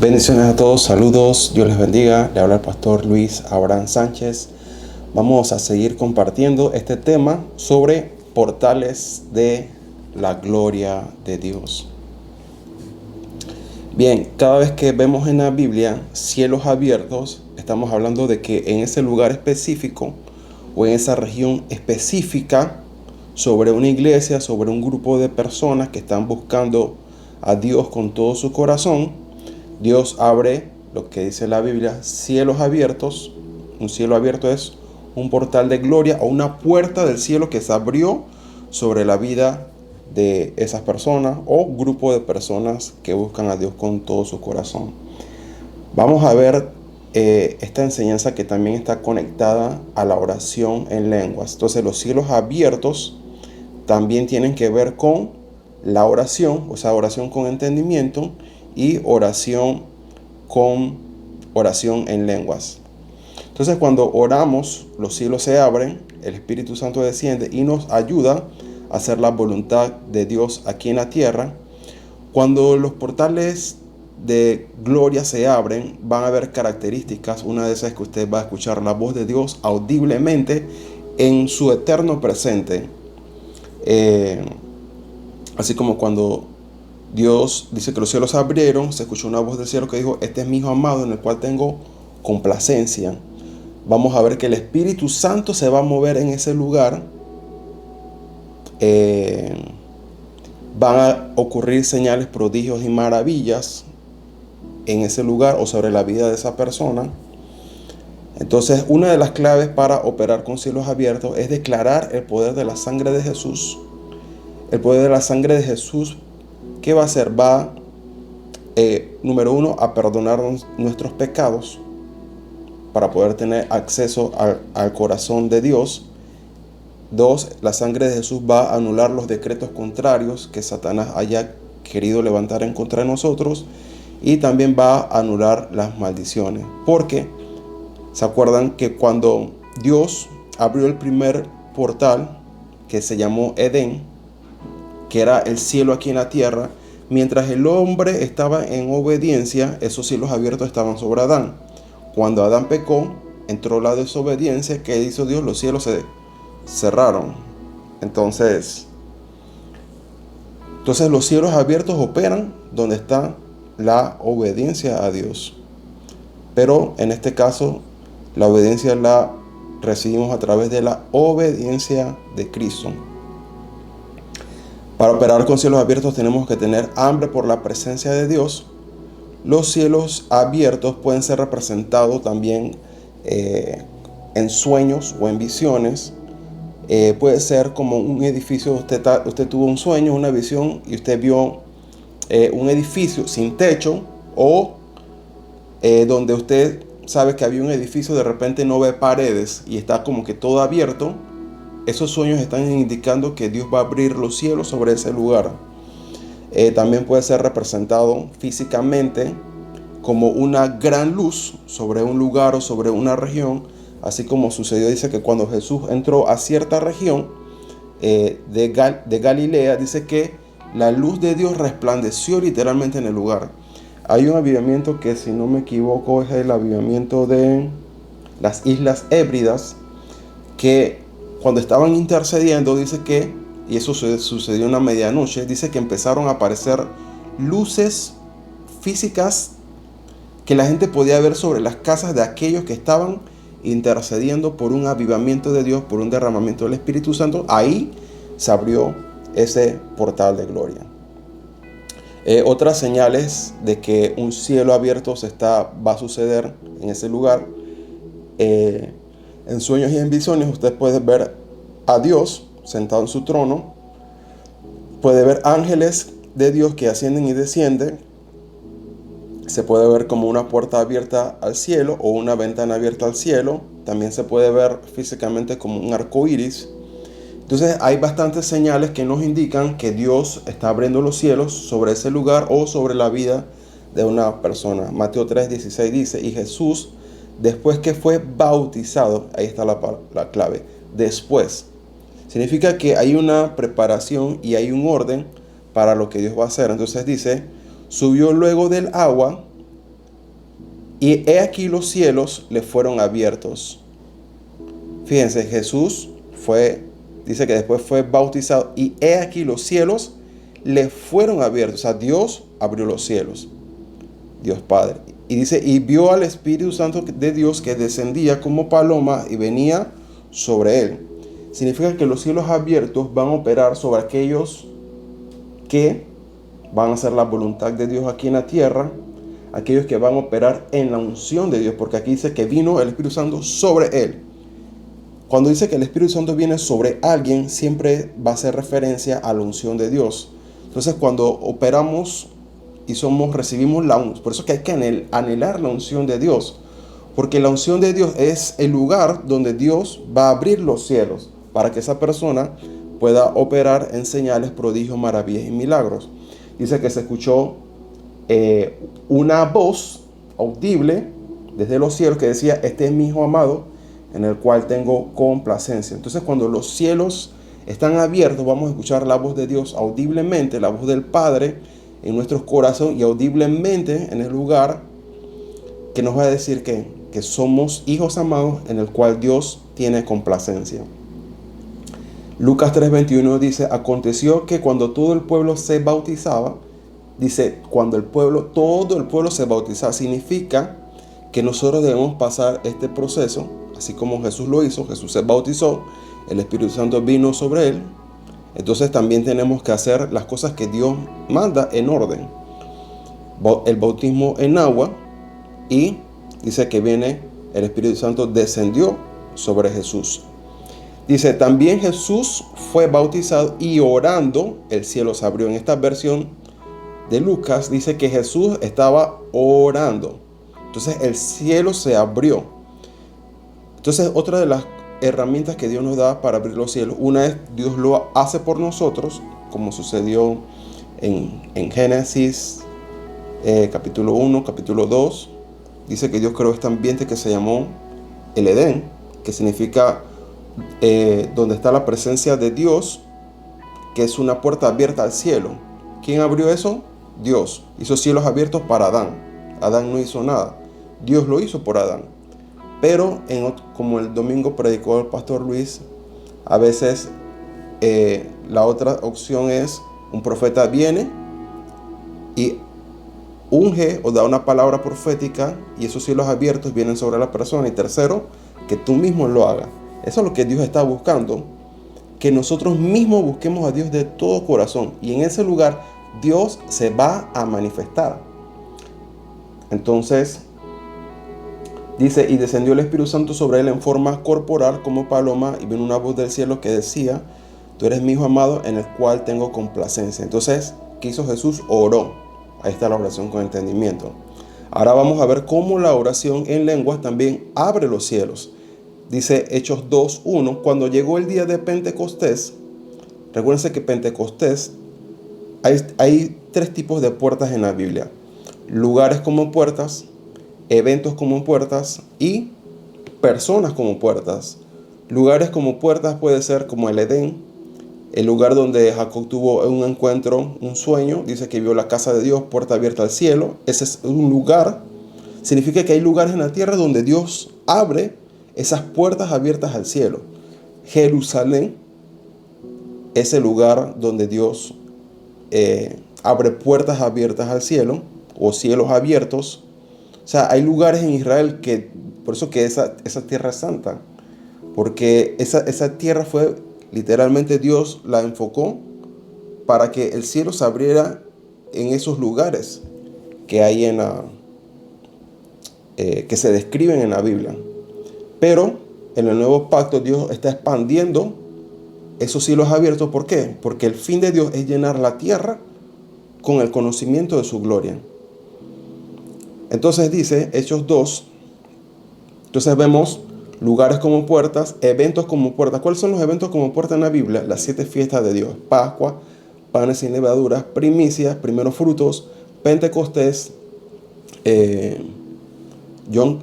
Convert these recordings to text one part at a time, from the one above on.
Bendiciones a todos, saludos, Dios les bendiga. Le habla el pastor Luis Abraham Sánchez. Vamos a seguir compartiendo este tema sobre portales de la gloria de Dios. Bien, cada vez que vemos en la Biblia cielos abiertos, estamos hablando de que en ese lugar específico o en esa región específica, sobre una iglesia, sobre un grupo de personas que están buscando a Dios con todo su corazón, Dios abre lo que dice la Biblia, cielos abiertos. Un cielo abierto es un portal de gloria o una puerta del cielo que se abrió sobre la vida de esas personas o grupo de personas que buscan a Dios con todo su corazón. Vamos a ver esta enseñanza que también está conectada a la oración en lenguas. Entonces los cielos abiertos también tienen que ver con la oración, o sea, oración con entendimiento y oración en lenguas. Entonces, cuando oramos, los cielos se abren, el Espíritu Santo desciende y nos ayuda a hacer la voluntad de Dios aquí en la tierra. Cuando los portales de gloria se abren, van a haber características. Una de esas es que usted va a escuchar la voz de Dios audiblemente en su eterno presente. Así como cuando Dios dice que los cielos se abrieron, se escuchó una voz del cielo que dijo: este es mi hijo amado en el cual tengo complacencia. Vamos a ver que el Espíritu Santo se va a mover en ese lugar. Van a ocurrir señales, prodigios y maravillas en ese lugar o sobre la vida de esa persona. Entonces, una de las claves para operar con cielos abiertos es declarar el poder de la sangre de Jesús. El poder de la sangre de Jesús, ¿qué va a hacer? Va, número uno, a perdonar nuestros pecados para poder tener acceso al corazón de Dios. Dos, la sangre de Jesús va a anular los decretos contrarios que Satanás haya querido levantar en contra de nosotros. Y también va a anular las maldiciones. Porque, ¿se acuerdan que cuando Dios abrió el primer portal, que se llamó Edén, que era el cielo aquí en la tierra, mientras el hombre estaba en obediencia, esos cielos abiertos estaban sobre Adán? Cuando Adán pecó, entró la desobediencia. ¿Qué hizo Dios? Los cielos se cerraron. Entonces los cielos abiertos operan donde está la obediencia a Dios. Pero en este caso, la obediencia la recibimos a través de la obediencia de Cristo. Para operar con cielos abiertos tenemos que tener hambre por la presencia de Dios. Los cielos abiertos pueden ser representados también en sueños o en visiones. Puede ser como un edificio. Usted tuvo un sueño, una visión, y usted vio un edificio sin techo, o donde usted sabe que había un edificio, de repente no ve paredes y está como que todo abierto. Esos sueños están indicando que Dios va a abrir los cielos sobre ese lugar. También puede ser representado físicamente como una gran luz sobre un lugar o sobre una región, así como sucedió, dice que cuando Jesús entró a cierta región de Galilea, dice que la luz de Dios resplandeció literalmente en el lugar. Hay un avivamiento que, si no me equivoco, es el avivamiento de las Islas Hébridas, que cuando estaban intercediendo, dice que, y eso sucedió en la medianoche, dice que empezaron a aparecer luces físicas que la gente podía ver sobre las casas de aquellos que estaban intercediendo por un avivamiento de Dios, por un derramamiento del Espíritu Santo. Ahí se abrió ese portal de gloria. Otras señales de que un cielo abierto va a suceder en ese lugar. En sueños y en visiones usted puede ver a Dios sentado en su trono. Puede ver ángeles de Dios que ascienden y descienden. Se puede ver como una puerta abierta al cielo o una ventana abierta al cielo. También se puede ver físicamente como un arco iris. Entonces hay bastantes señales que nos indican que Dios está abriendo los cielos sobre ese lugar o sobre la vida de una persona. Mateo 3:16 dice: y Jesús, después que fue bautizado, ahí está la clave, después. Significa que hay una preparación y hay un orden para lo que Dios va a hacer. Entonces dice: subió luego del agua, y he aquí los cielos le fueron abiertos. Fíjense, Jesús dice que después fue bautizado y he aquí los cielos le fueron abiertos. O sea, Dios abrió los cielos, Dios Padre. Y dice, y vio al Espíritu Santo de Dios que descendía como paloma y venía sobre él. Significa que los cielos abiertos van a operar sobre aquellos que van a hacer la voluntad de Dios aquí en la tierra, aquellos que van a operar en la unción de Dios, porque aquí dice que vino el Espíritu Santo sobre él. Cuando dice que el Espíritu Santo viene sobre alguien, siempre va a hacer referencia a la unción de Dios. Entonces, cuando operamos y recibimos la unción, por eso que hay que anhelar la unción de Dios, porque la unción de Dios es el lugar donde Dios va a abrir los cielos para que esa persona pueda operar en señales, prodigios, maravillas y milagros. Dice que se escuchó una voz audible desde los cielos que decía, este es mi Hijo amado, en el cual tengo complacencia. Entonces, cuando los cielos están abiertos, vamos a escuchar la voz de Dios audiblemente, la voz del Padre en nuestros corazones y audiblemente en el lugar que nos va a decir que somos hijos amados en el cual Dios tiene complacencia. Lucas 3:21 dice, aconteció que cuando todo el pueblo se bautizaba, dice, cuando todo el pueblo se bautizaba, significa que nosotros debemos pasar este proceso, así como Jesús lo hizo. Jesús se bautizó, el Espíritu Santo vino sobre él. Entonces también tenemos que hacer las cosas que Dios manda en orden. El bautismo en agua, y dice que el Espíritu Santo descendió sobre Jesús. Dice, también Jesús fue bautizado y orando el cielo se abrió. En esta versión de Lucas dice que Jesús estaba orando. Entonces el cielo se abrió. Entonces otra de las herramientas que Dios nos da para abrir los cielos, una es Dios lo hace por nosotros, como sucedió en Génesis capítulo 1, capítulo 2. Dice que Dios creó este ambiente que se llamó el Edén, que significa donde está la presencia de Dios, que es una puerta abierta al cielo. ¿Quién abrió eso? Dios. Hizo cielos abiertos para Adán. Adán no hizo nada. Dios lo hizo por Adán. Pero como el domingo predicó el pastor Luis, a veces la otra opción es un profeta viene y unge o da una palabra profética y esos cielos abiertos vienen sobre la persona. Y tercero, que tú mismo lo hagas. Eso es lo que Dios está buscando, que nosotros mismos busquemos a Dios de todo corazón, y en ese lugar Dios se va a manifestar. Entonces dice, y descendió el Espíritu Santo sobre él en forma corporal como paloma, y vino una voz del cielo que decía, tú eres mi Hijo amado en el cual tengo complacencia. Entonces, ¿qué hizo Jesús? Oró. Ahí está la oración con entendimiento. Ahora vamos a ver cómo la oración en lenguas también abre los cielos. Dice Hechos 2:1, cuando llegó el día de Pentecostés, recuérdense que Pentecostés, hay tres tipos de puertas en la Biblia. Lugares como puertas, eventos como puertas y personas como puertas. Lugares como puertas puede ser como el Edén, el lugar donde Jacob tuvo un encuentro, un sueño. Dice que vio la casa de Dios, puerta abierta al cielo. Ese es un lugar. Significa que hay lugares en la tierra donde Dios abre esas puertas abiertas al cielo. Jerusalén es el lugar donde Dios abre puertas abiertas al cielo o cielos abiertos. O sea, hay lugares en Israel por eso que esa tierra es santa, porque esa tierra fue literalmente Dios la enfocó para que el cielo se abriera en esos lugares que hay que se describen en la Biblia. Pero en el nuevo pacto Dios está expandiendo esos cielos abiertos. ¿Por qué? Porque el fin de Dios es llenar la tierra con el conocimiento de su gloria. Entonces dice Hechos 2. Entonces vemos lugares como puertas, eventos como puertas. ¿Cuáles son los eventos como puertas en la Biblia? Las 7 fiestas de Dios: Pascua, panes sin levaduras, primicias, primeros frutos, Pentecostés, Yom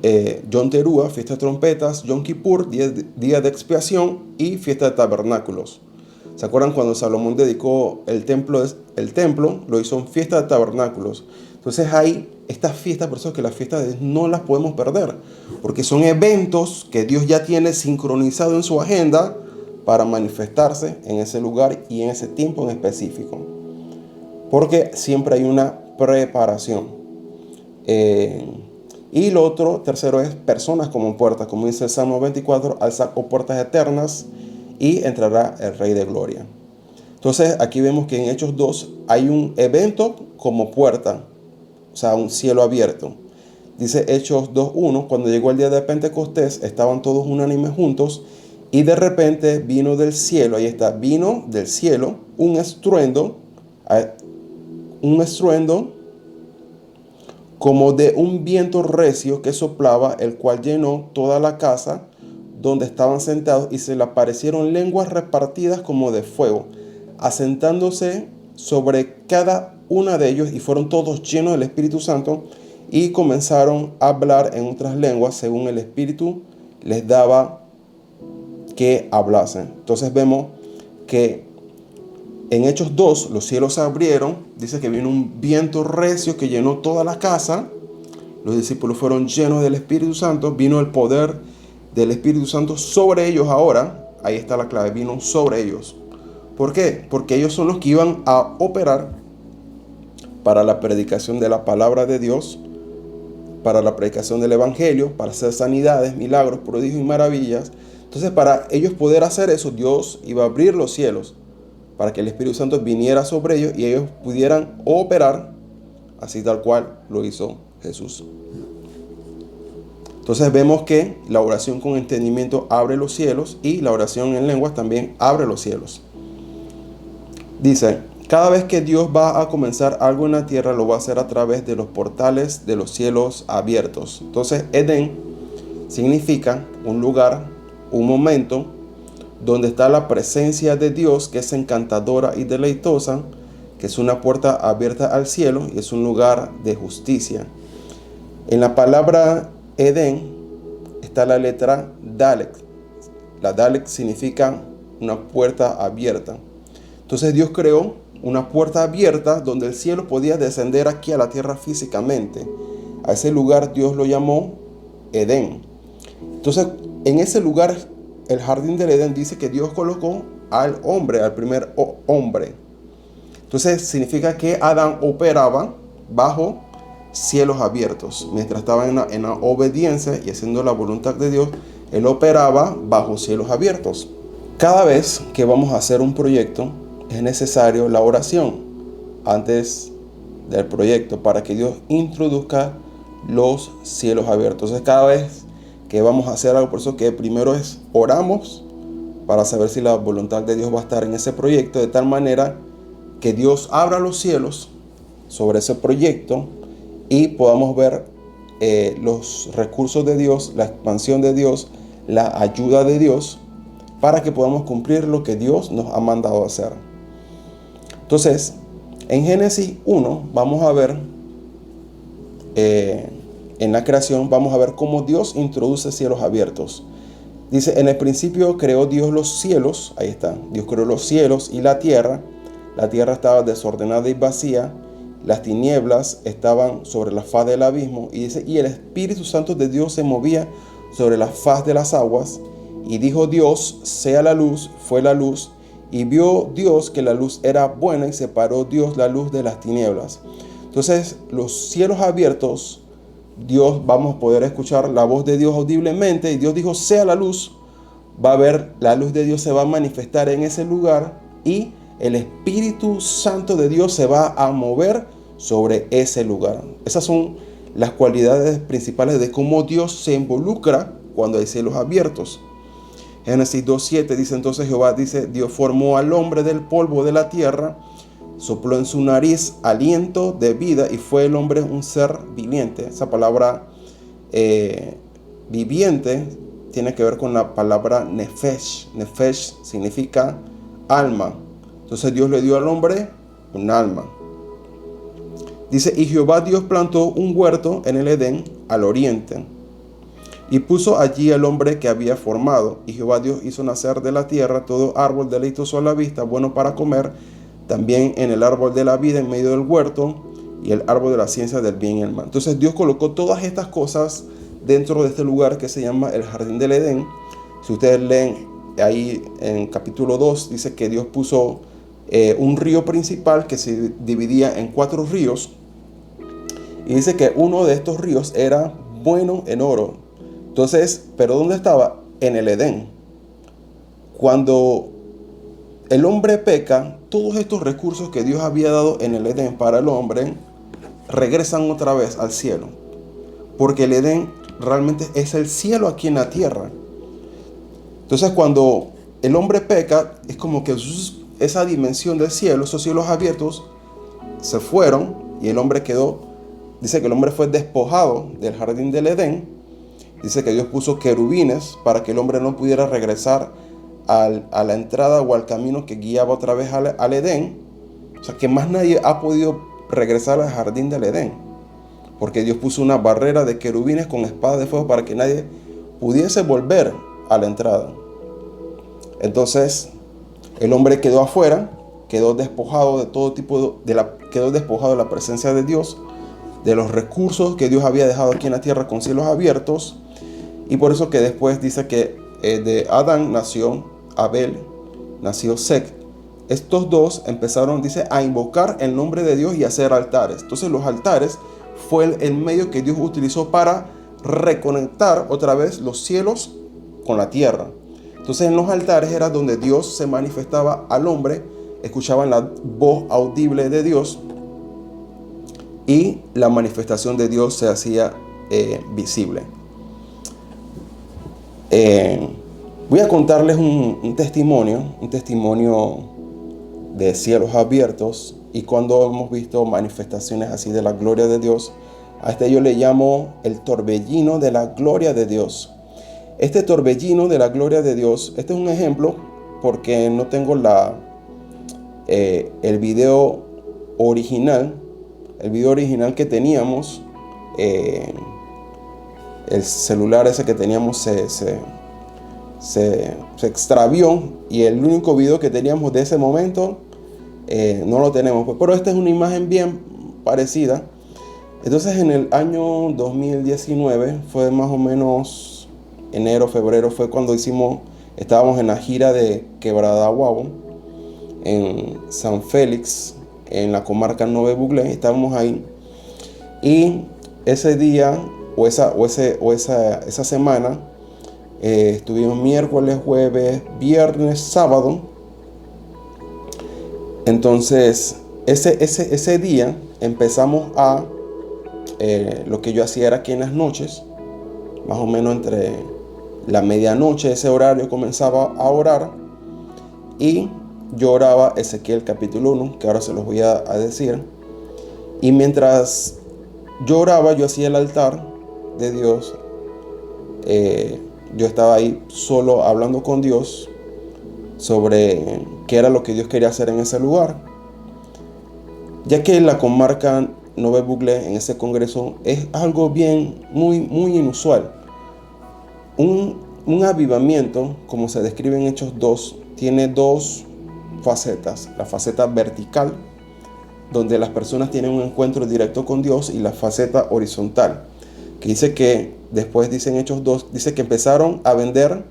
Teruah, fiesta de trompetas, Yom Kippur, día de expiación, y fiesta de tabernáculos. ¿Se acuerdan cuando Salomón dedicó el templo? Lo hizo en fiesta de tabernáculos. Entonces hay estas fiestas, por eso es que las fiestas de Dios no las podemos perder, porque son eventos que Dios ya tiene sincronizado en su agenda para manifestarse en ese lugar y en ese tiempo en específico, porque siempre hay una preparación. Y lo otro, tercero, es personas como puertas, como dice el Salmo 24, alzad puertas eternas y entrará el Rey de Gloria. Entonces aquí vemos que en Hechos 2 hay un evento como puerta, o sea, un cielo abierto. Dice Hechos 2:1, cuando llegó el día de Pentecostés, estaban todos unánimes juntos y de repente vino del cielo, ahí está, vino del cielo un estruendo como de un viento recio que soplaba, el cual llenó toda la casa donde estaban sentados, y se le aparecieron lenguas repartidas como de fuego, asentándose sobre cada una de ellos, y fueron todos llenos del Espíritu Santo y comenzaron a hablar en otras lenguas según el Espíritu les daba que hablasen. Entonces vemos que en Hechos 2 los cielos se abrieron, dice que vino un viento recio que llenó toda la casa, los discípulos fueron llenos del Espíritu Santo, vino el poder del Espíritu Santo sobre ellos ahora, ahí está la clave, vino sobre ellos. ¿Por qué? Porque ellos son los que iban a operar para la predicación de la palabra de Dios, para la predicación del Evangelio, para hacer sanidades, milagros, prodigios y maravillas. Entonces, para ellos poder hacer eso, Dios iba a abrir los cielos para que el Espíritu Santo viniera sobre ellos y ellos pudieran operar así tal cual lo hizo Jesús. Entonces vemos que la oración con entendimiento abre los cielos y la oración en lenguas también abre los cielos. Dice, cada vez que Dios va a comenzar algo en la tierra, lo va a hacer a través de los portales de los cielos abiertos. Entonces, Edén significa un lugar, un momento, donde está la presencia de Dios, que es encantadora y deleitosa, que es una puerta abierta al cielo y es un lugar de justicia. En la palabra Edén está la letra Dalet. La Dalet significa una puerta abierta. Entonces Dios creó una puerta abierta donde el cielo podía descender aquí a la tierra físicamente. A ese lugar Dios lo llamó Edén. Entonces en ese lugar, el jardín del Edén, dice que Dios colocó al hombre, al primer hombre. Entonces significa que Adán operaba bajo cielos abiertos. Mientras estaba en la obediencia y haciendo la voluntad de Dios, él operaba bajo cielos abiertos. Cada vez que vamos a hacer un proyecto, es necesario la oración antes del proyecto para que Dios introduzca los cielos abiertos. Entonces, cada vez que vamos a hacer algo, por eso que primero oramos para saber si la voluntad de Dios va a estar en ese proyecto, de tal manera que Dios abra los cielos sobre ese proyecto y podamos ver los recursos de Dios, la expansión de Dios, la ayuda de Dios, para que podamos cumplir lo que Dios nos ha mandado hacer. Entonces, en Génesis 1 vamos a ver, en la creación, vamos a ver cómo Dios introduce cielos abiertos. Dice, en el principio creó Dios los cielos, ahí está, Dios creó los cielos y la tierra estaba desordenada y vacía, las tinieblas estaban sobre la faz del abismo, y dice, y el Espíritu Santo de Dios se movía sobre la faz de las aguas, y dijo Dios, sea la luz, fue la luz, y vio Dios que la luz era buena, y separó Dios la luz de las tinieblas. Entonces, los cielos abiertos, Dios, vamos a poder escuchar la voz de Dios audiblemente, y Dios dijo, sea la luz, va a haber, la luz de Dios se va a manifestar en ese lugar, y el Espíritu Santo de Dios se va a mover sobre ese lugar. Esas son las cualidades principales de cómo Dios se involucra cuando hay cielos abiertos. Génesis 2:7 dice, entonces Jehová dice, Dios formó al hombre del polvo de la tierra, sopló en su nariz aliento de vida y fue el hombre un ser viviente. Esa palabra viviente tiene que ver con la palabra nefesh. Nefesh significa alma. Entonces Dios le dio al hombre un alma. Dice, y Jehová Dios plantó un huerto en el Edén al oriente, y puso allí al hombre que había formado. Y Jehová Dios hizo nacer de la tierra todo árbol deleitoso a la vista, bueno para comer, también en el árbol de la vida en medio del huerto, y el árbol de la ciencia del bien y el mal. Entonces Dios colocó todas estas cosas dentro de este lugar que se llama el jardín del Edén. Si ustedes leen ahí en capítulo 2, dice que Dios puso un río principal que se dividía en 4 ríos. Y dice que uno de estos ríos era bueno en oro. Entonces, ¿pero dónde estaba? En el Edén. Cuando el hombre peca, todos estos recursos que Dios había dado en el Edén para el hombre regresan otra vez al cielo. Porque el Edén realmente es el cielo aquí en la tierra. Entonces, cuando el hombre peca, es como que esa dimensión del cielo, esos cielos abiertos, se fueron y el hombre quedó. Dice que el hombre fue despojado del jardín del Edén. Dice que Dios puso querubines para que el hombre no pudiera regresar a la entrada o al camino que guiaba otra vez al Edén. O sea, que más nadie ha podido regresar al jardín del Edén, porque Dios puso una barrera de querubines con espadas de fuego para que nadie pudiese volver a la entrada. Entonces, el hombre quedó afuera, quedó despojado de todo tipo quedó despojado de la presencia de Dios, de los recursos que Dios había dejado aquí en la tierra con cielos abiertos. Y por eso que después dice que de Adán nació Abel, nació Set. Estos dos empezaron, dice, a invocar el nombre de Dios y a hacer altares. Entonces los altares fue el medio que Dios utilizó para reconectar otra vez los cielos con la tierra. Entonces en los altares era donde Dios se manifestaba al hombre, escuchaban la voz audible de Dios y la manifestación de Dios se hacía visible. Voy a contarles un testimonio de cielos abiertos y cuando hemos visto manifestaciones así de la gloria de Dios. A este yo le llamo el torbellino de la gloria de Dios. Este torbellino de la gloria de Dios, este es un ejemplo porque no tengo el video original. El video original que teníamos, el celular ese que teníamos se extravió y el único video que teníamos de ese momento no lo tenemos. Pero esta es una imagen bien parecida. Entonces en el año 2019 fue más o menos enero, febrero, fue cuando estábamos en la gira de Quebrada Guabo en San Félix, en la comarca Nové Buglé. Estábamos ahí y ese día esa semana estuvimos miércoles, jueves, viernes, sábado. Entonces ese día empezamos lo que yo hacía era que en las noches, más o menos entre la medianoche, ese horario, comenzaba a orar y yo oraba Ezequiel capítulo 1, que ahora se los voy a decir. Y mientras yo oraba, yo hacía el altar de Dios. Yo estaba ahí solo hablando con Dios sobre qué era lo que Dios quería hacer en ese lugar. Ya que la comarca Nové Buglé, en ese congreso, es algo muy inusual. Un avivamiento, como se describe en Hechos 2, tiene 2 facetas: la faceta vertical, donde las personas tienen un encuentro directo con Dios, y la faceta horizontal, que dice que después, dice en Hechos 2, dice que empezaron a vender,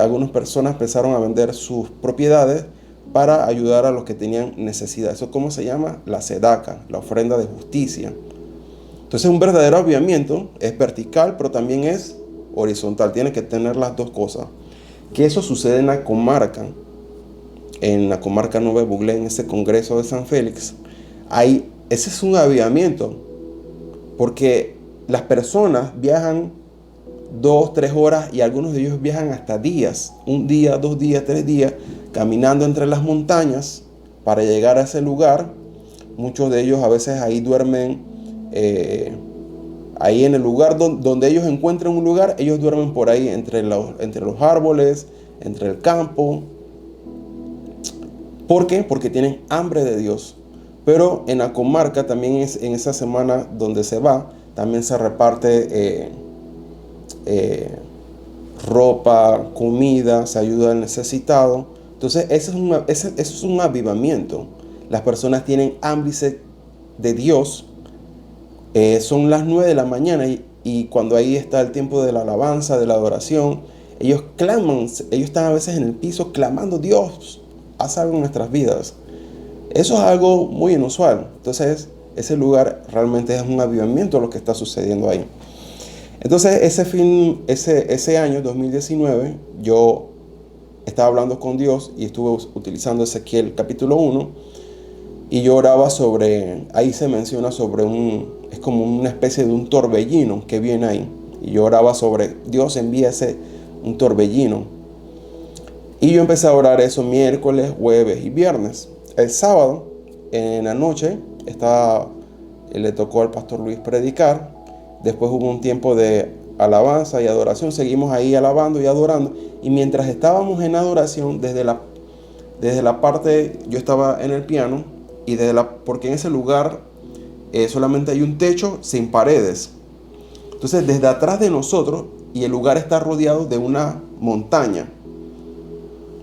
algunas personas empezaron a vender sus propiedades para ayudar a los que tenían necesidad. ¿Eso cómo se llama? La sedaca, la ofrenda de justicia. Entonces un verdadero avivamiento es vertical, pero también es horizontal, tiene que tener las dos cosas. Que eso sucede en la comarca Nové Buglé, en ese congreso de San Félix. Ahí, ese es un avivamiento, porque las personas viajan 2, 3 horas y algunos de ellos viajan hasta días, 1 día, 2 días, 3 días, caminando entre las montañas para llegar a ese lugar. Muchos de ellos a veces ahí duermen, ahí en el lugar donde ellos encuentran un lugar, ellos duermen por ahí entre los árboles, entre el campo. ¿Por qué? Porque tienen hambre de Dios. Pero en la comarca también en esa semana donde se va, también se reparte ropa, comida, se ayuda al necesitado. Entonces eso es un avivamiento. Las personas tienen hambre y sed de Dios, son las 9 de la mañana y cuando ahí está el tiempo de la alabanza, de la adoración, ellos claman, ellos están a veces en el piso clamando: Dios, haz algo en nuestras vidas. Eso es algo muy inusual. Entonces, ese lugar realmente es un avivamiento lo que está sucediendo ahí. Entonces, ese año, 2019, yo estaba hablando con Dios y estuve utilizando Ezequiel capítulo 1 y yo oraba sobre, ahí se menciona sobre es como una especie de un torbellino que viene ahí. Y yo oraba sobre: Dios, envíase un torbellino. Y yo empecé a orar eso miércoles, jueves y viernes. El sábado, en la noche, le tocó al pastor Luis predicar. Después hubo un tiempo de alabanza y adoración. Seguimos ahí alabando y adorando. Y mientras estábamos en adoración, desde la parte, yo estaba en el piano, y porque en ese lugar solamente hay un techo sin paredes. Entonces, desde atrás de nosotros, y el lugar está rodeado de una montaña.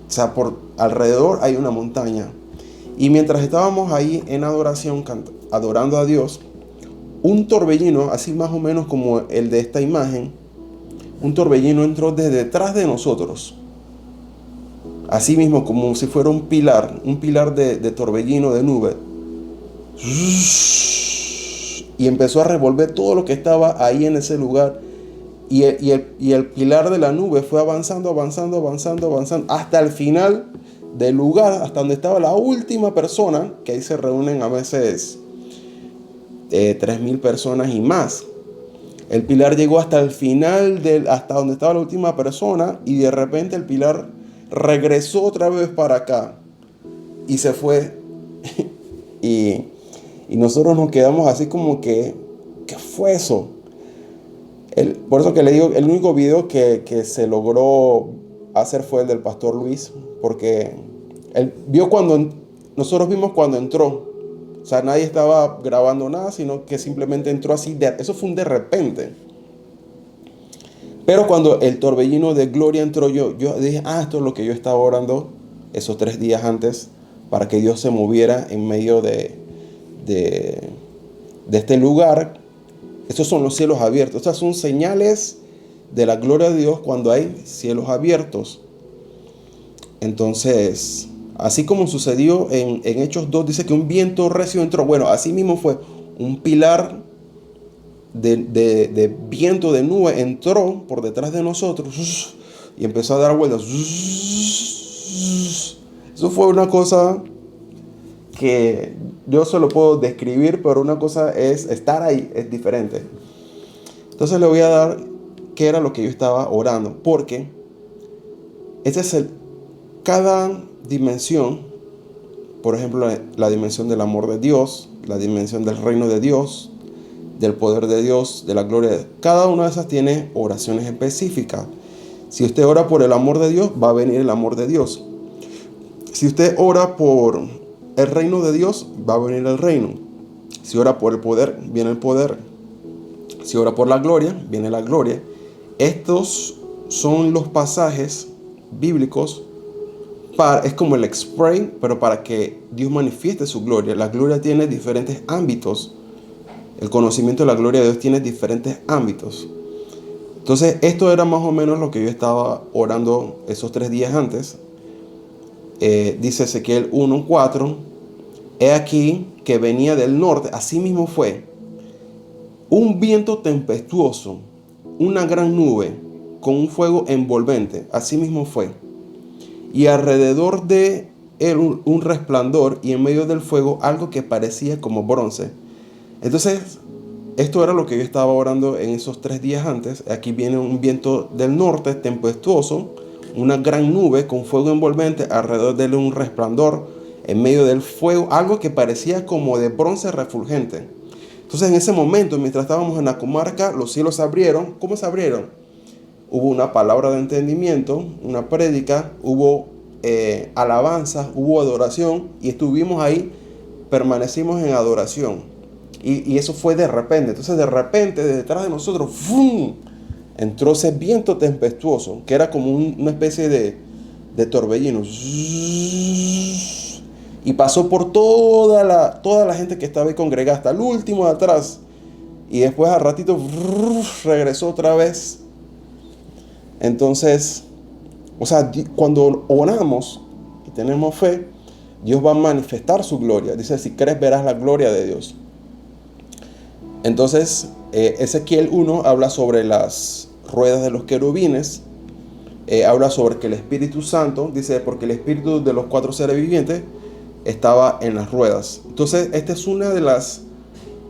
O sea, por alrededor hay una montaña. Y mientras estábamos ahí en adoración, adorando a Dios, un torbellino, así más o menos como el de esta imagen, un torbellino entró desde detrás de nosotros. Así mismo, como si fuera un pilar de torbellino, de nube. Y empezó a revolver todo lo que estaba ahí en ese lugar. Y el pilar de la nube fue avanzando, hasta el final del lugar, hasta donde estaba la última persona, que ahí se reúnen a veces 3,000 personas y más. El pilar llegó hasta el final, hasta donde estaba la última persona, y de repente el pilar regresó otra vez para acá y se fue. y nosotros nos quedamos así como que, ¿qué fue eso? Por eso que le digo, el único video que se logró hacer fue el del pastor Luis, porque nosotros vimos cuando entró. O sea, nadie estaba grabando nada, sino que simplemente entró así. Eso fue un de repente. Pero cuando el torbellino de gloria entró, yo dije: esto es lo que yo estaba orando esos 3 días antes, para que Dios se moviera en medio de este lugar. Estos son los cielos abiertos. Estas son señales de la gloria de Dios cuando hay cielos abiertos. Entonces, así como sucedió en Hechos 2, dice que un viento recio entró. Bueno, así mismo fue. Un pilar de viento de nube entró por detrás de nosotros y empezó a dar vueltas. Eso fue una cosa que yo solo puedo describir, pero una cosa es estar ahí, es diferente. Entonces le voy a dar qué era lo que yo estaba orando, porque cada dimensión, por ejemplo, la dimensión del amor de Dios, la dimensión del reino de Dios, del poder de Dios, de la gloria de Dios, cada una de esas tiene oraciones específicas. Si usted ora por el amor de Dios, va a venir el amor de Dios. Si usted ora por el reino de Dios, va a venir el reino. Si ora por el poder, viene el poder. Si ora por la gloria, viene la gloria. Estos son los pasajes bíblicos. Es como el spray, pero para que Dios manifieste su gloria. La gloria tiene diferentes ámbitos. El conocimiento de la gloria de Dios tiene diferentes ámbitos. Entonces, esto era más o menos lo que yo estaba orando esos 3 días antes. Dice Ezequiel 1:4: he aquí que venía del norte, así mismo fue, un viento tempestuoso, una gran nube con un fuego envolvente, así mismo fue, y alrededor de él un resplandor, y en medio del fuego algo que parecía como bronce. Entonces, esto era lo que yo estaba orando en esos 3 días antes. Aquí viene un viento del norte tempestuoso, una gran nube con fuego envolvente, alrededor de él un resplandor, en medio del fuego algo que parecía como de bronce refulgente. Entonces, en ese momento, mientras estábamos en la comarca, los cielos se abrieron. ¿Cómo se abrieron? Hubo una palabra de entendimiento, una prédica, hubo alabanza, hubo adoración, y estuvimos ahí, permanecimos en adoración. Y eso fue de repente. Entonces, de repente, de detrás de nosotros, ¡fum!, entró ese viento tempestuoso, que era como una especie de torbellino. y pasó por toda la gente que estaba ahí congregada, hasta el último de atrás. Y después al ratito regresó otra vez. Entonces, o sea, cuando oramos y tenemos fe, Dios va a manifestar su gloria. Dice, si crees verás la gloria de Dios. Entonces, Ezequiel 1 habla sobre las ruedas de los querubines. Habla sobre que el Espíritu Santo, dice, porque el Espíritu de los 4 seres vivientes estaba en las ruedas. Entonces, esta es una de las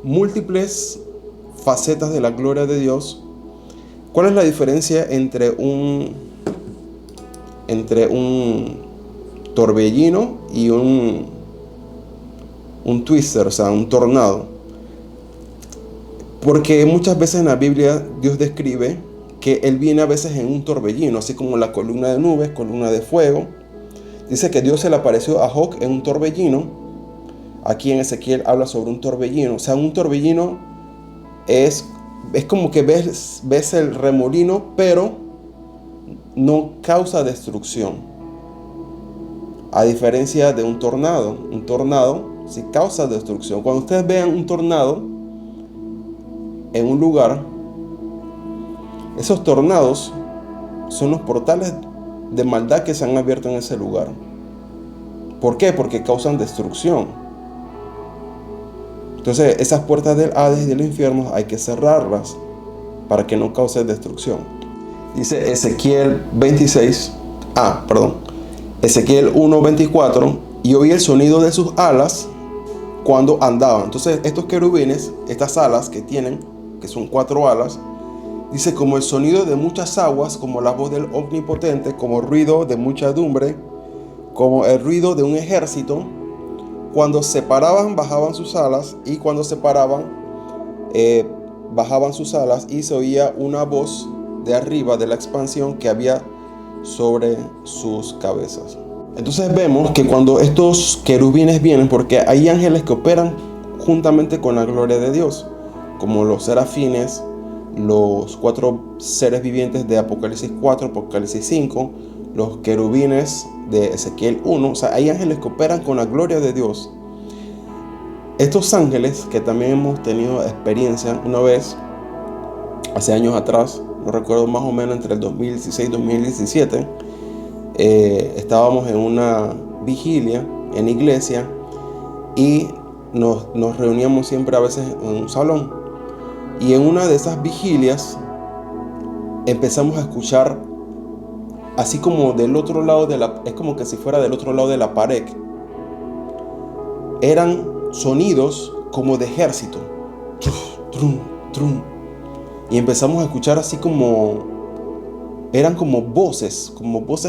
múltiples facetas de la gloria de Dios. ¿Cuál es la diferencia entre un torbellino y un twister, o sea, un tornado? Porque muchas veces en la Biblia Dios describe que Él viene a veces en un torbellino, así como la columna de nubes, columna de fuego. Dice que Dios se le apareció a Job en un torbellino. Aquí en Ezequiel habla sobre un torbellino. O sea, un torbellino es como que ves el remolino, pero no causa destrucción. A diferencia de un tornado sí causa destrucción. Cuando ustedes vean un tornado en un lugar, esos tornados son los portales de maldad que se han abierto en ese lugar. ¿Por qué? Porque causan destrucción. Entonces, esas puertas del Hades y del infierno hay que cerrarlas para que no cause destrucción. Dice Ezequiel 1:24, y oí el sonido de sus alas cuando andaban. Entonces, estos querubines, estas alas que tienen, que son 4 alas, dice, como el sonido de muchas aguas, como la voz del Omnipotente, como ruido de muchedumbre, como el ruido de un ejército. Cuando se paraban, bajaban sus alas, y cuando se paraban, bajaban sus alas, y se oía una voz de arriba de la expansión que había sobre sus cabezas. Entonces vemos que cuando estos querubines vienen, porque hay ángeles que operan juntamente con la gloria de Dios, como los serafines, los 4 seres vivientes de Apocalipsis 4, Apocalipsis 5, los querubines de Ezequiel 1. O sea, hay ángeles que operan con la gloria de Dios. Estos ángeles, que también hemos tenido experiencia una vez, hace años atrás, no recuerdo, más o menos entre el 2016 y 2017, estábamos en una vigilia en iglesia y nos reuníamos siempre a veces en un salón. Y en una de esas vigilias empezamos a escuchar, así como del otro lado es como que si fuera del otro lado de la pared. Eran sonidos como de ejército. Trum, trum. Y empezamos a escuchar así eran como voces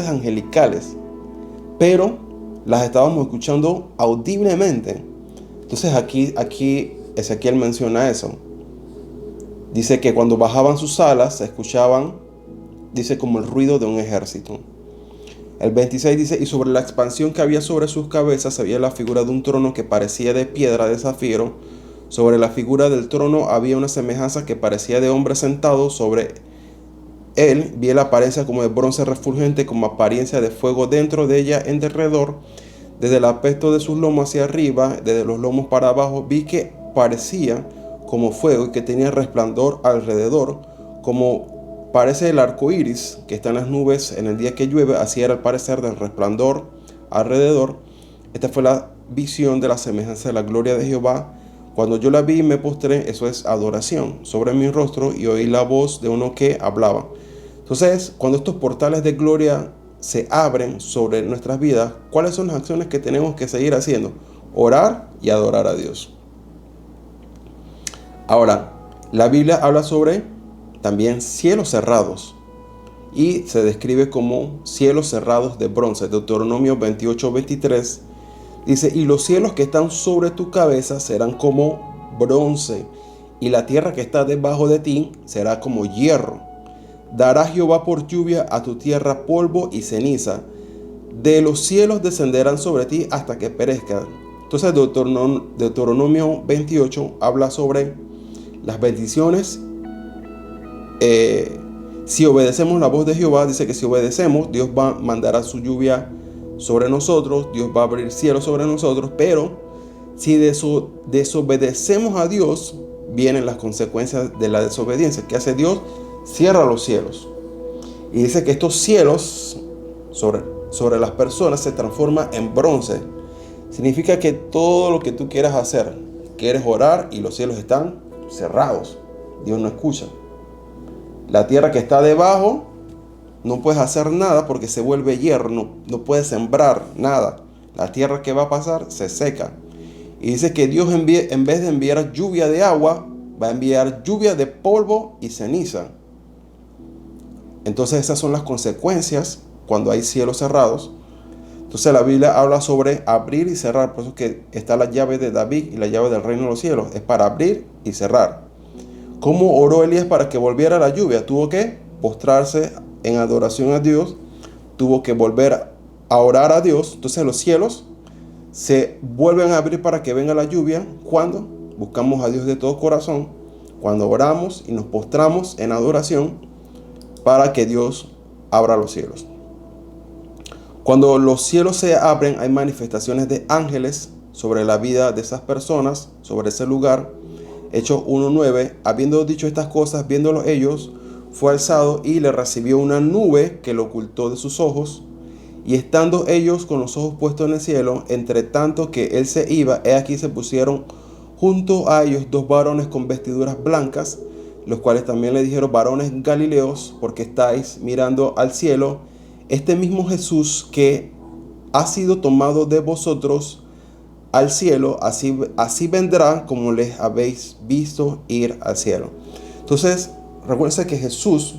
angelicales, pero las estábamos escuchando audiblemente. Entonces aquí Ezequiel menciona eso. Dice que cuando bajaban sus alas se escuchaban, dice, como el ruido de un ejército. El 26 dice, y sobre la expansión que había sobre sus cabezas había la figura de un trono que parecía de piedra de zafiro. Sobre la figura del trono había una semejanza que parecía de hombre sentado. Sobre él vi la apariencia como de bronce refulgente, como apariencia de fuego dentro de ella en derredor. Desde el aspecto de sus lomos hacia arriba, desde los lomos para abajo, vi que parecía como fuego y que tenía resplandor alrededor, como parece el arco iris que está en las nubes en el día que llueve. Así era el parecer del resplandor alrededor. Esta fue la visión de la semejanza de la gloria de Jehová. Cuando yo la vi, me postré, eso es adoración, sobre mi rostro, y oí la voz de uno que hablaba. Entonces, cuando estos portales de gloria se abren sobre nuestras vidas, ¿cuáles son las acciones que tenemos que seguir haciendo? Orar y adorar a Dios. Ahora, la Biblia habla sobre también cielos cerrados y se describe como cielos cerrados de bronce. Deuteronomio 28:23 dice, y los cielos que están sobre tu cabeza serán como bronce, y la tierra que está debajo de ti será como hierro. Dará Jehová por lluvia a tu tierra polvo y ceniza. De los cielos descenderán sobre ti hasta que perezcan. Entonces Deuteronomio 28 habla sobre las bendiciones. Si obedecemos la voz de Jehová, dice que si obedecemos, Dios va a mandar su lluvia sobre nosotros, Dios va a abrir cielos sobre nosotros, pero si desobedecemos a Dios, vienen las consecuencias de la desobediencia. ¿Qué hace Dios? Cierra los cielos. Y dice que estos cielos sobre las personas se transforman en bronce. Significa que todo lo que tú quieras hacer, quieres orar y los cielos están cerrados. Dios no escucha. La tierra que está debajo, no puedes hacer nada porque se vuelve hierro, no puedes sembrar nada. La tierra que va a pasar se seca. Y dice que Dios en vez de enviar lluvia de agua, va a enviar lluvia de polvo y ceniza. Entonces esas son las consecuencias cuando hay cielos cerrados. Entonces la Biblia habla sobre abrir y cerrar. Por eso que está la llave de David y la llave del reino de los cielos. Es para abrir y cerrar. ¿Cómo oró Elías para que volviera la lluvia? Tuvo que postrarse en adoración a Dios. Tuvo que volver a orar a Dios. Entonces los cielos se vuelven a abrir para que venga la lluvia. ¿Cuándo? Buscamos a Dios de todo corazón. Cuando oramos y nos postramos en adoración para que Dios abra los cielos. Cuando los cielos se abren, hay manifestaciones de ángeles sobre la vida de esas personas, sobre ese lugar. Hechos 1:9, habiendo dicho estas cosas, viéndolo ellos, fue alzado y le recibió una nube que lo ocultó de sus ojos. Y estando ellos con los ojos puestos en el cielo, entre tanto que él se iba, he aquí se pusieron junto a ellos dos varones con vestiduras blancas, los cuales también le dijeron: varones galileos, porque estáis mirando al cielo, este mismo Jesús que ha sido tomado de vosotros al cielo, así vendrá como les habéis visto ir al cielo. Entonces, recuerden que Jesús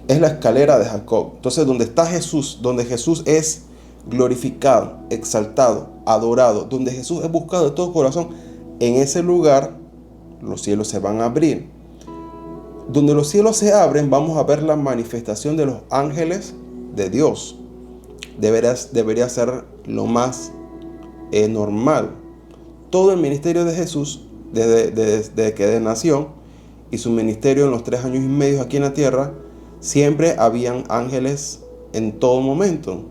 es la escalera de Jacob. Entonces, donde está Jesús, donde Jesús es glorificado, exaltado, adorado, donde Jesús es buscado de todo corazón, en ese lugar los cielos se van a abrir. Donde los cielos se abren, vamos a ver la manifestación de los ángeles de Dios. Debería ser lo más normal. Todo el ministerio de Jesús, desde que nació, y su ministerio en los 3 años y medio aquí en la tierra, siempre habían ángeles en todo momento.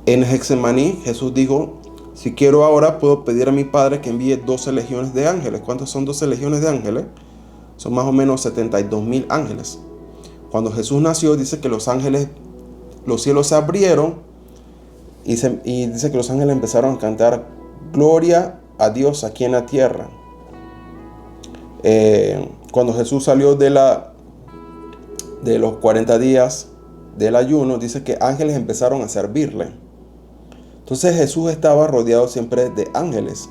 En Getsemaní, Jesús dijo: si quiero ahora, puedo pedir a mi Padre que envíe 12 legiones de ángeles. ¿Cuántos son 12 legiones de ángeles? Son más o menos 72,000 ángeles. Cuando Jesús nació, dice que los cielos se abrieron y dice que los ángeles empezaron a cantar gloria a Dios aquí en la tierra. Cuando Jesús salió de los 40 días del ayuno, dice que ángeles empezaron a servirle. Entonces Jesús estaba rodeado siempre de ángeles.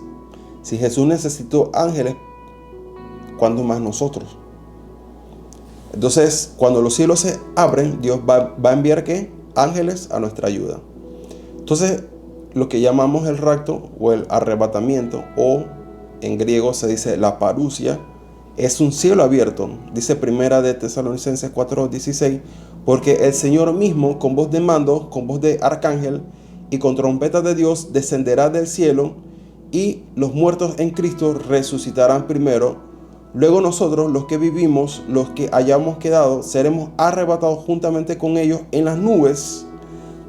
Si Jesús necesitó ángeles, ¿cuándo más nosotros? Entonces, cuando los cielos se abren, Dios va a enviar ¿qué? Ángeles a nuestra ayuda. Entonces, lo que llamamos el rapto o el arrebatamiento, o en griego se dice la parusia, es un cielo abierto. Dice Primera de Tesalonicenses 4:16, porque el Señor mismo, con voz de mando, con voz de arcángel y con trompeta de Dios, descenderá del cielo, y los muertos en Cristo resucitarán primero. Luego nosotros, los que vivimos, los que hayamos quedado, seremos arrebatados juntamente con ellos en las nubes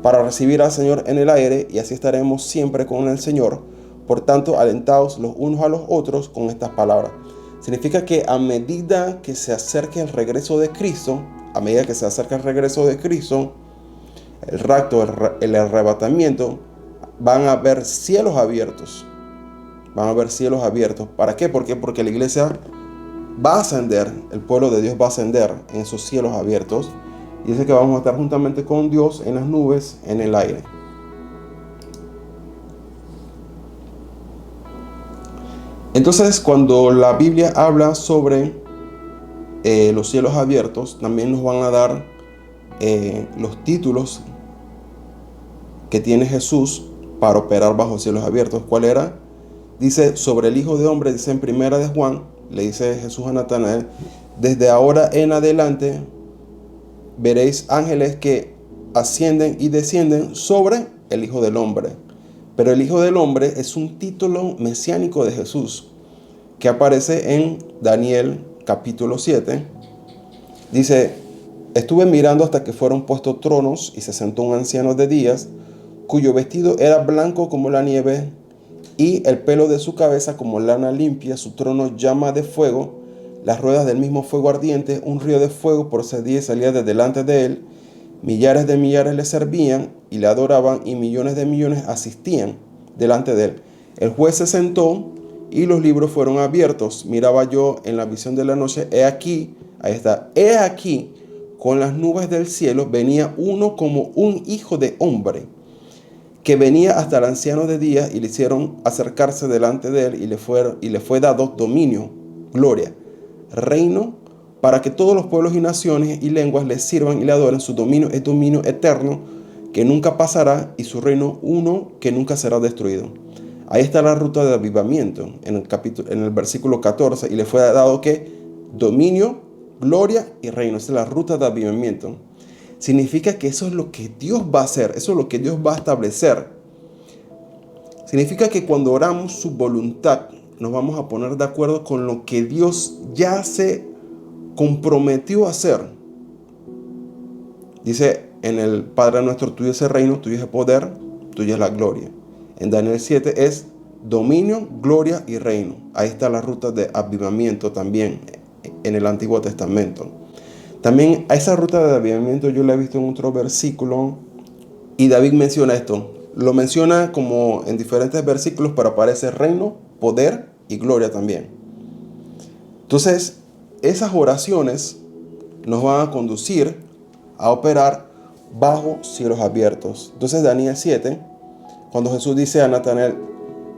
para recibir al Señor en el aire, y así estaremos siempre con el Señor. Por tanto, alentaos los unos a los otros con estas palabras. Significa que a medida que se acerque el regreso de Cristo, el rapto, el arrebatamiento, van a haber cielos abiertos. ¿Para qué? Porque la iglesia va a ascender, el pueblo de Dios va a ascender en esos cielos abiertos. Y dice que vamos a estar juntamente con Dios en las nubes, en el aire. Entonces, cuando la Biblia habla sobre los cielos abiertos, también nos van a dar los títulos que tiene Jesús para operar bajo cielos abiertos. ¿Cuál era? Dice sobre el Hijo de Hombre, dice en Primera de Juan, le dice Jesús a Natanael: desde ahora en adelante veréis ángeles que ascienden y descienden sobre el Hijo del Hombre. Pero el Hijo del Hombre es un título mesiánico de Jesús que aparece en Daniel capítulo 7. Dice: Estuve mirando hasta que fueron puestos tronos y se sentó un anciano de días, cuyo vestido era blanco como la nieve y el pelo de su cabeza como lana limpia, su trono llama de fuego, las ruedas del mismo fuego ardiente, un río de fuego procedía y salía de delante de él. Millares de millares le servían y le adoraban y millones de millones asistían delante de él. El juez se sentó y los libros fueron abiertos. Miraba yo en la visión de la noche, he aquí, ahí está, he aquí, con las nubes del cielo venía uno como un hijo de hombre, que venía hasta el anciano de días y le hicieron acercarse delante de él y le fue dado dominio, gloria, reino, para que todos los pueblos y naciones y lenguas le sirvan y le adoren. Su dominio es dominio eterno que nunca pasará y su reino uno que nunca será destruido. Ahí está la ruta de avivamiento en el versículo 14, y le fue dado que dominio, gloria y reino. Esa es la ruta de avivamiento. Significa que eso es lo que Dios va a hacer, eso es lo que Dios va a establecer. Significa que cuando oramos su voluntad, nos vamos a poner de acuerdo con lo que Dios ya se comprometió a hacer. Dice en el Padre nuestro, tuyo es el reino, tuyo es el poder, tuya es la gloria. En Daniel 7 es dominio, gloria y reino. Ahí está la ruta de avivamiento también en el Antiguo Testamento. También a esa ruta de avivamiento yo la he visto en otro versículo y David menciona esto. Lo menciona como en diferentes versículos, pero aparece reino, poder y gloria también. Entonces, esas oraciones nos van a conducir a operar bajo cielos abiertos. Entonces, Daniel 7, cuando Jesús dice a Natanael,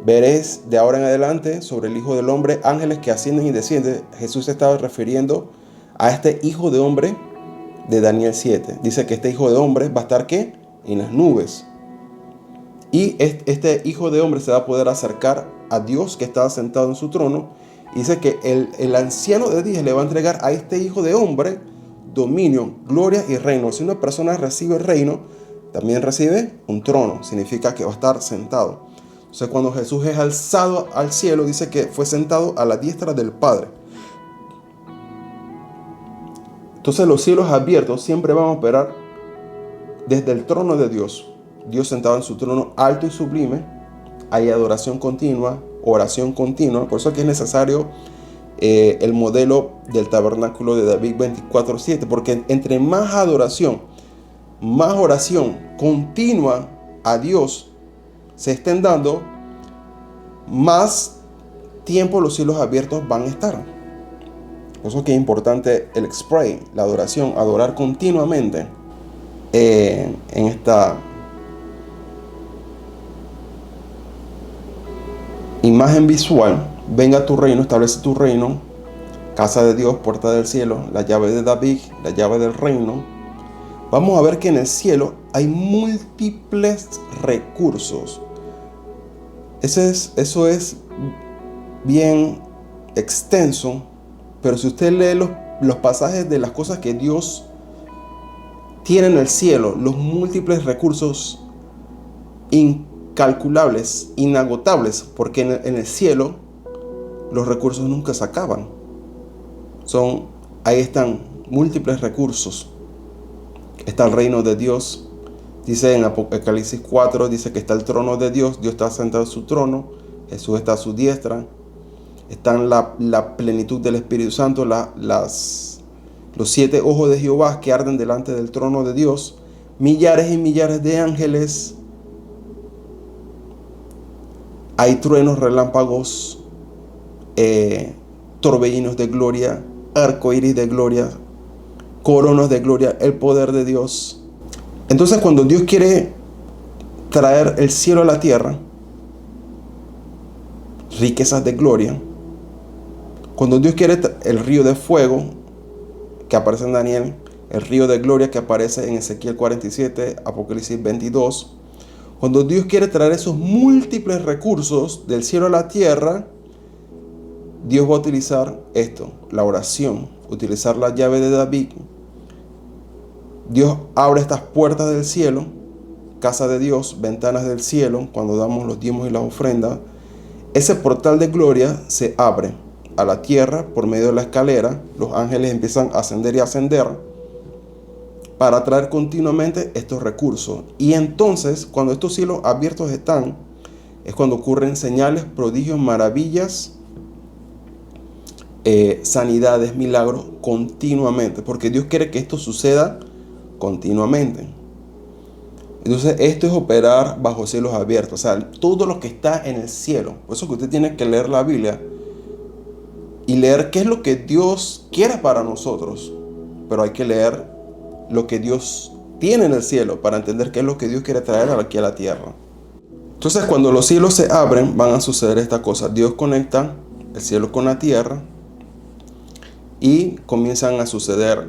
veréis de ahora en adelante sobre el Hijo del Hombre ángeles que ascienden y descienden, Jesús se estaba refiriendo a este Hijo de Hombre de Daniel 7. Dice que este Hijo de Hombre va a estar ¿qué? En las nubes. Y este Hijo de Hombre se va a poder acercar a Dios que está sentado en su trono. Y dice que el anciano de días le va a entregar a este Hijo de Hombre dominio, gloria y reino. Si una persona recibe el reino, también recibe un trono. Significa que va a estar sentado. O sea, cuando Jesús es alzado al cielo, dice que fue sentado a la diestra del Padre. Entonces los cielos abiertos siempre van a operar desde el trono de Dios. Dios sentado en su trono alto y sublime. Hay adoración continua, oración continua. Por eso que es necesario el modelo del tabernáculo de David 24:7. Porque entre más adoración, más oración continua a Dios se estén dando, más tiempo los cielos abiertos van a estar. Por eso que es importante el spray, la adoración, adorar continuamente en esta imagen visual. Venga tu reino, establece tu reino, casa de Dios, puerta del cielo, la llave de David, la llave del reino. Vamos a ver que en el cielo hay múltiples recursos. Eso es bien extenso, pero si usted lee los pasajes de las cosas que Dios tiene en el cielo, los múltiples recursos incalculables, inagotables, porque en el cielo los recursos nunca se acaban. Ahí están múltiples recursos. Está el reino de Dios. Dice en Apocalipsis 4, dice que está el trono de Dios. Dios está sentado en su trono. Jesús está a su diestra. Están la plenitud del Espíritu Santo, los 7 ojos de Jehová que arden delante del trono de Dios. Millares y millares de ángeles. Hay truenos, relámpagos, torbellinos de gloria, arcoíris de gloria, coronas de gloria, el poder de Dios. Entonces, cuando Dios quiere traer el cielo a la tierra, riquezas de gloria, cuando Dios quiere el río de fuego que aparece en Daniel, el río de gloria que aparece en Ezequiel 47, Apocalipsis 22, cuando Dios quiere traer esos múltiples recursos del cielo a la tierra, Dios va a utilizar esto, la oración, utilizar la llave de David. Dios abre estas puertas del cielo, casa de Dios, ventanas del cielo, cuando damos los diezmos y las ofrendas. Ese portal de gloria se abre a la tierra por medio de la escalera. Los ángeles empiezan a ascender y ascender. para traer continuamente estos recursos. Y entonces, cuando estos cielos abiertos están, es cuando ocurren señales, prodigios, maravillas, sanidades, milagros continuamente, porque Dios quiere que esto suceda continuamente. Entonces esto es operar bajo cielos abiertos, o sea, todo lo que está en el cielo. Por eso que usted tiene que leer la Biblia y leer qué es lo que Dios quiere para nosotros, pero hay que leer lo que Dios tiene en el cielo para entender qué es lo que Dios quiere traer aquí a la tierra. Entonces cuando los cielos se abren van a suceder estas cosas. Dios conecta el cielo con la tierra y comienzan a suceder.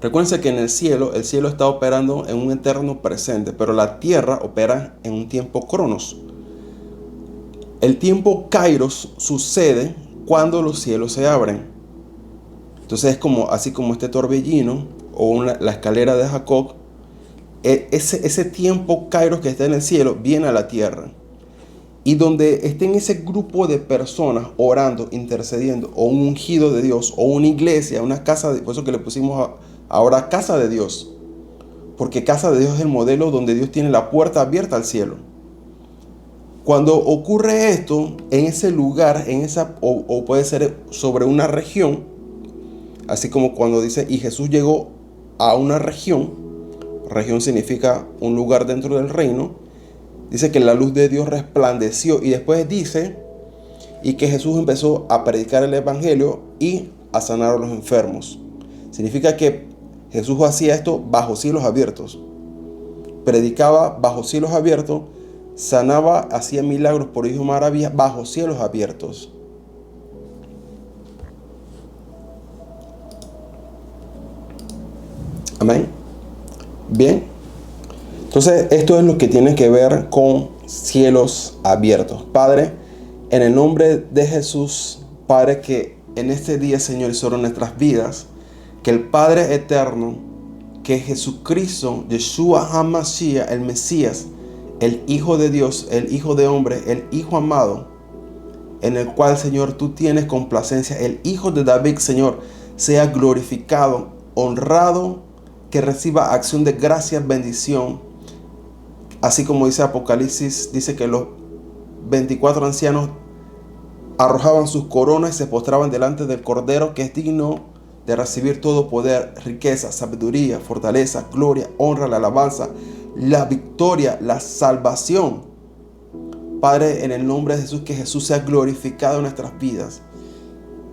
Recuérdense que en el cielo está operando en un eterno presente, pero la tierra opera en un tiempo cronos. El tiempo kairos sucede cuando los cielos se abren. Entonces es así como este torbellino o la escalera de Jacob. Ese tiempo kairos que está en el cielo viene a la tierra. Y donde estén ese grupo de personas orando, intercediendo, o un ungido de Dios, o una iglesia, una casa, por eso que le pusimos ahora casa de Dios. Porque casa de Dios es el modelo donde Dios tiene la puerta abierta al cielo. Cuando ocurre esto, en ese lugar, o puede ser sobre una región, así como cuando dice, y Jesús llegó a una región significa un lugar dentro del reino. Dice que la luz de Dios resplandeció y después dice, y que Jesús empezó a predicar el evangelio y a sanar a los enfermos. Significa que Jesús hacía esto bajo cielos abiertos. Predicaba bajo cielos abiertos, sanaba, hacía milagros, prodigios, maravillas bajo cielos abiertos. Amén. Bien. Entonces, esto es lo que tiene que ver con cielos abiertos. Padre, en el nombre de Jesús, Padre, que en este día, Señor, y sobre nuestras vidas, que el Padre eterno, que Jesucristo, Yeshua HaMashiach, el Mesías, el Hijo de Dios, el Hijo de hombre, el Hijo amado, en el cual, Señor, tú tienes complacencia, el Hijo de David, Señor, sea glorificado, honrado, que reciba acción de gracia, bendición. Así como dice Apocalipsis, dice que los 24 ancianos arrojaban sus coronas y se postraban delante del Cordero, que es digno de recibir todo poder, riqueza, sabiduría, fortaleza, gloria, honra, la alabanza, la victoria, la salvación. Padre, en el nombre de Jesús, que Jesús sea glorificado en nuestras vidas.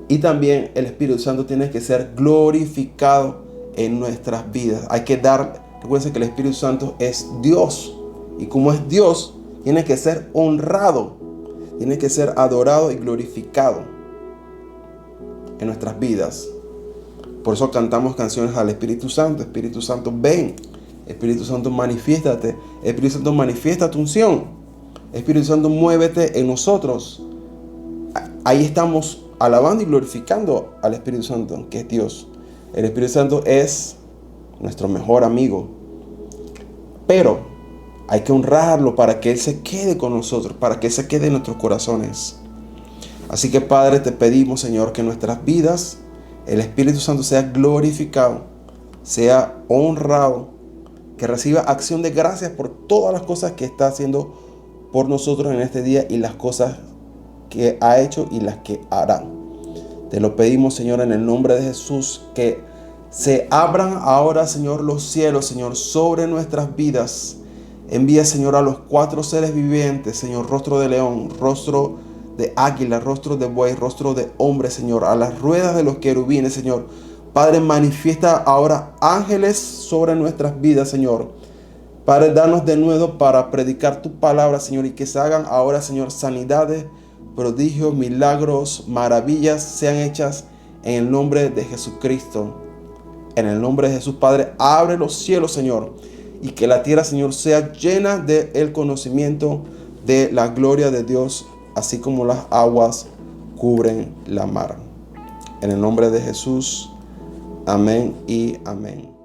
Y también el Espíritu Santo tiene que ser glorificado en nuestras vidas. Hay que recuerden que el Espíritu Santo es Dios. Y como es Dios, tiene que ser honrado, tiene que ser adorado y glorificado en nuestras vidas. Por eso cantamos canciones al Espíritu Santo. Espíritu Santo, ven. Espíritu Santo, manifiéstate. Espíritu Santo, manifiesta tu unción. Espíritu Santo, muévete en nosotros. Ahí estamos alabando y glorificando al Espíritu Santo, que es Dios. El Espíritu Santo es nuestro mejor amigo. Pero hay que honrarlo para que Él se quede con nosotros, para que Él se quede en nuestros corazones. Así que, Padre, te pedimos, Señor, que en nuestras vidas el Espíritu Santo sea glorificado, sea honrado, que reciba acción de gracias por todas las cosas que está haciendo por nosotros en este día y las cosas que ha hecho y las que hará. Te lo pedimos, Señor, en el nombre de Jesús, que se abran ahora, Señor, los cielos, Señor, sobre nuestras vidas. Envía, Señor, a los 4 seres vivientes, Señor, rostro de león, rostro de águila, rostro de buey, rostro de hombre, Señor, a las ruedas de los querubines, Señor. Padre, manifiesta ahora ángeles sobre nuestras vidas, Señor. Padre, danos de nuevo para predicar tu palabra, Señor, y que se hagan ahora, Señor, sanidades, prodigios, milagros, maravillas sean hechas en el nombre de Jesucristo. En el nombre de Jesús, Padre, abre los cielos, Señor, y que la tierra, Señor, sea llena del conocimiento de la gloria de Dios, así como las aguas cubren la mar. En el nombre de Jesús, amén y amén.